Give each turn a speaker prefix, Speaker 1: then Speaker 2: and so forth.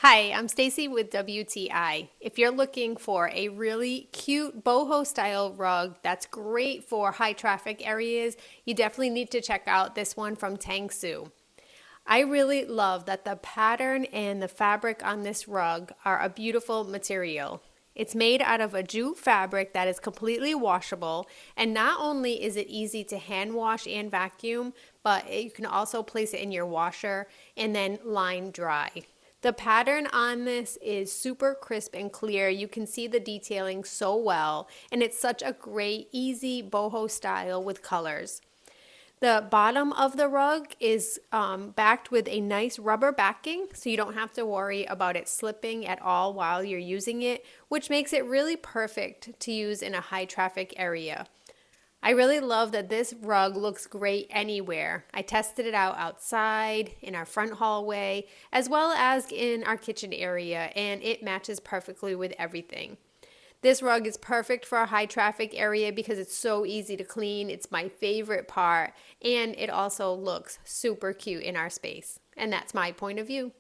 Speaker 1: Hi, I'm Stacy with WTI. If you're looking for a really cute boho style rug that's great for high traffic areas, you definitely need to check out this one from Tangsoo. I really love that the pattern and the fabric on this rug are a beautiful material. It's made out of a jute fabric that is completely washable, and not only is it easy to hand wash and vacuum, but you can also place it in your washer and then line dry. The pattern on this is super crisp and clear. You can see the detailing so well, and it's such a great, easy boho style with colors. The bottom of the rug is backed with a nice rubber backing, so you don't have to worry about it slipping at all while you're using it, which makes it really perfect to use in a high traffic area. I really love that this rug looks great anywhere. I tested it out outside, in our front hallway, as well as in our kitchen area, and it matches perfectly with everything. This rug is perfect for a high traffic area because it's so easy to clean. It's my favorite part, and it also looks super cute in our space. And that's my point of view.